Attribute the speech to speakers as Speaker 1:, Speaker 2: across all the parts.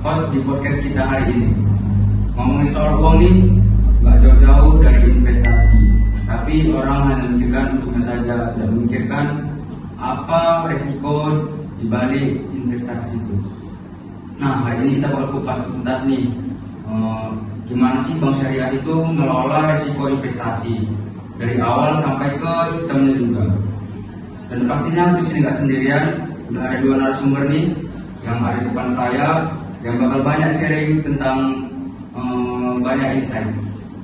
Speaker 1: host di podcast kita hari ini. Ngomongin soal uang nih, nggak jauh-jauh dari investasi. Tapi orang hanya memikirkan untuknya saja, tidak memikirkan apa resiko dibalik investasi itu. Nah, hari ini kita bakal kupas tuntas nih, gimana sih bank syariah itu mengelola resiko investasi dari awal sampai ke sistemnya juga. Dan pastinya di sini nggak sendirian, udah ada dua narasumber nih yang ada di depan saya yang bakal banyak sharing tentang banyak insight.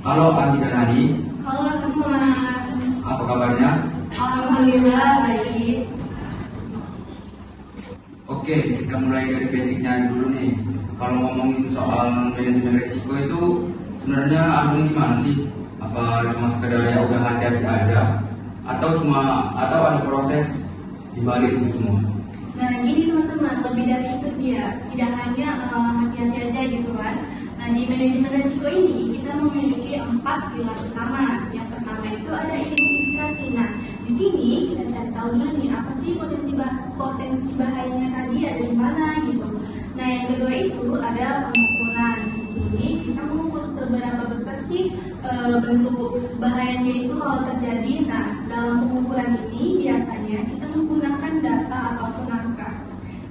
Speaker 1: Halo Andi dan Adi.
Speaker 2: Halo semua.
Speaker 1: Apa kabarnya?
Speaker 2: Alhamdulillah baik.
Speaker 1: Oke, kita mulai dari basicnya dulu nih. Kalau ngomongin soal manajemen risiko itu sebenarnya anunya gimana sih? Apa cuma sekedar ya udah hati-hati aja? Atau ada proses di balik itu semua?
Speaker 2: Nah gini teman-teman, lebih dari itu dia tidak hanya hati-hati aja gitu kan. Nah di manajemen risiko ini kita memiliki 4 pilar utama. Yang pertama itu ada identifikasi. Nah di sini kita cari tahu dulu nih apa sih potensi bahayanya tadi ada di mana gitu. Nah yang kedua itu ada pengukuran. Di sini kita mengukur seberapa besar sih bentuk bahayanya itu kalau terjadi. Nah dalam pengukuran ini biasanya kita menggunakan data ataupun angka.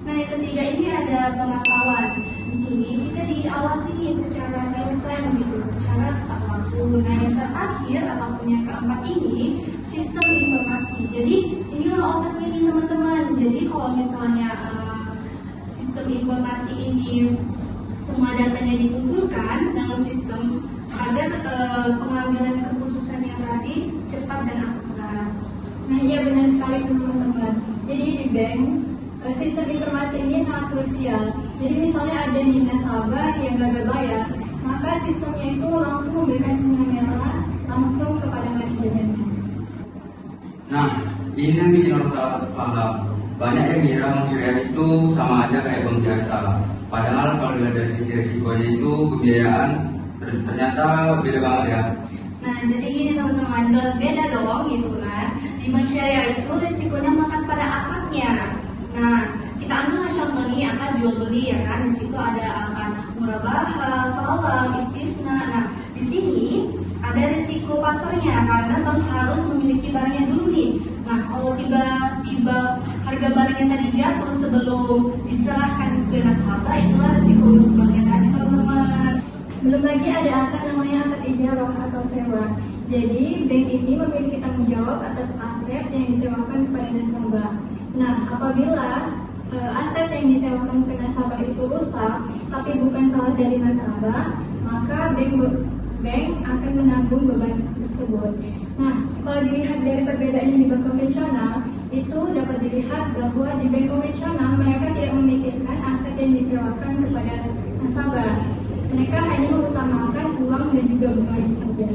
Speaker 2: Nah yang ketiga ini ada pemantauan. Di sini kita diawasi nih secara real time gitu, secara tepat waktu. Nah yang terakhir ataupun yang keempat ini sistem informasi. Jadi inilah otaknya nih teman-teman. Jadi kalau misalnya sistem informasi ini semua datanya dikumpulkan dalam sistem agar pengambilan keputusan yang tadi cepat dan akurat.
Speaker 3: Nah iya benar sekali teman-teman. Jadi di bank sistem informasi ini sangat krusial. Jadi misalnya ada nih nasabah yang gagal bayar, maka sistemnya itu langsung memberikan sinyal merah langsung kepada manajemennya.
Speaker 1: Nah, ini yang bikin orang salah paham. Banyak yang ngira bank syariah itu sama aja kayak bank biasa. Padahal kalau dilihat dari sisi risikonya itu pembiayaan ternyata beda banget ya.
Speaker 2: Nah jadi gini teman-teman, jelas beda dong gitu kan. Di bank syariah itu risikonya makan pada akadnya. Nah kita ambil contoh nih akad jual beli ya kan. Di situ ada akad murabahah, salam, istisna. Nah di sini ada risiko pasarnya karena bank harus memiliki barangnya dulu nih. Nah kalau tiba-tiba harga barangnya tadi jatuh sebelum diserahkan ke nasabah, itulah risiko untuk banknya tadi teman-teman.
Speaker 3: Belum lagi ada akad namanya akad ijarah atau sewa. Jadi bank ini memiliki tanggung jawab atas aset yang disewakan kepada nasabah. Nah apabila aset yang disewakan ke nasabah itu rusak, tapi bukan salah dari nasabah, maka bank akan menanggung beban tersebut. Nah, kalau dilihat dari perbedaannya di bank konvensional, itu dapat dilihat bahwa di bank konvensional mereka tidak memikirkan aset yang disewakan kepada nasabah. Mereka hanya mengutamakan uang dan juga bunganya saja.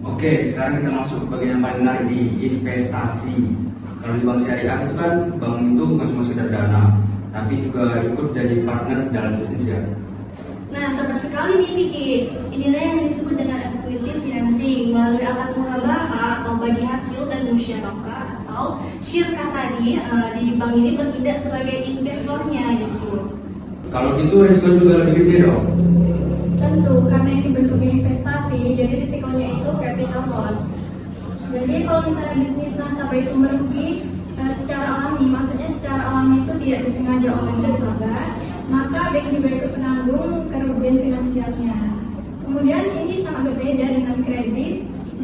Speaker 1: Oke, sekarang kita masuk ke bagian yang paling menarik di investasi. Kalau di bank syariah itu kan bank itu bukan cuma sekedar dana, tapi juga ikut jadi partner dalam bisnis ya.
Speaker 2: Nah, tepat sekali nih Vicky. Inilah yang disebut dengan equity financing melalui akad murabahah atau bagi hasil dan musyarakah atau syirkah tadi. Di bank ini bertindak sebagai investornya gitu.
Speaker 1: Kalau gitu risiko juga lebih gede dong.
Speaker 3: Tentu, karena ini bentuknya investasi, jadi risikonya itu capital loss. Jadi kalau misalnya bisnis nasabah itu merugi secara alami, maksudnya secara alami itu tidak disengaja oleh nasabah, maka bank juga ikut menanggung kerugian finansialnya. Kemudian ini sangat berbeda dengan kredit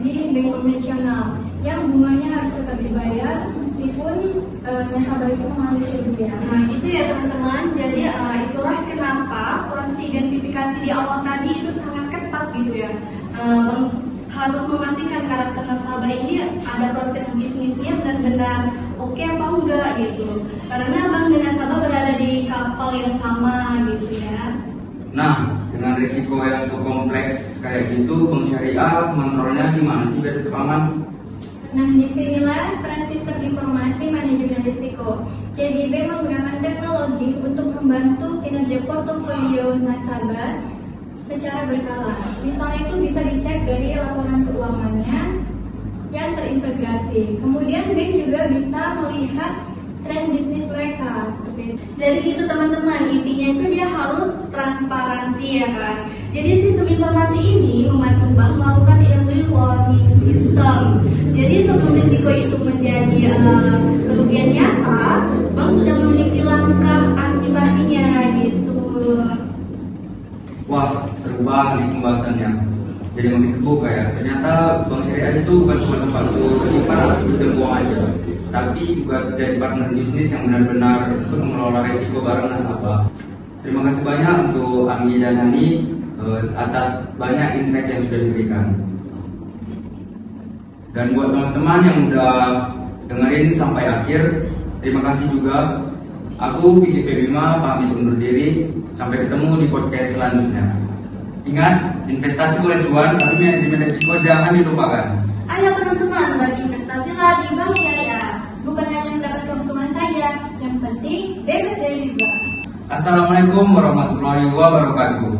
Speaker 3: di bank konvensional yang bunganya harus tetap dibayar meskipun nasabah itu mengalami kerugian.
Speaker 2: Nah itu ya teman-teman, jadi itulah kenapa proses identifikasi di awal tadi itu sangat ketat gitu ya. Bank harus memastikan karakter nasabah ini ada prospek bisnisnya benar-benar oke apa enggak gitu. Karena bank dan nasabah berada di kapal yang sama gitu ya.
Speaker 1: Nah, dengan risiko yang cukup kompleks kayak gitu, bank syariah mengontrolnya gimana sih biar tetap aman?
Speaker 3: Nah, disinilah peran sistem informasi manajemen risiko. Jadi, bank menggunakan teknologi untuk membantu kinerja portofolio nasabah secara berkala. Misalnya itu bisa dicek dari laporan keuangannya yang terintegrasi. Kemudian bank juga bisa melihat plan bisnis mereka seperti itu.
Speaker 2: Jadi gitu teman-teman, intinya itu dia harus transparansi ya kan. Jadi sistem informasi ini membantu bank melakukan early warning system. Jadi sebelum risiko itu menjadi kerugian nyata, bank sudah memiliki langkah antisipasinya gitu.
Speaker 1: Wah, seru banget nih pembahasannya. Jadi makin terbuka ya. Ternyata bank syariah itu bukan cuma tempat untuk simpan atau pinjam uang aja, tapi juga jadi partner bisnis yang benar-benar untuk mengelola risiko bareng nasabah. Terima kasih banyak untuk Anggi dan Hani atas banyak insight yang sudah diberikan. Dan buat teman-teman yang udah dengerin sampai akhir, terima kasih juga. Aku Vicky Febima pamit undur diri. Sampai ketemu di podcast selanjutnya. Ingat, investasi boleh cuan, tapi manajemen risiko jangan dilupakan.
Speaker 2: Ayo teman-teman, bagi investasilah di bank syariah. Bukan hanya mendapat keuntungan saja, yang penting bebas dari riba.
Speaker 1: Assalamualaikum warahmatullahi wabarakatuh.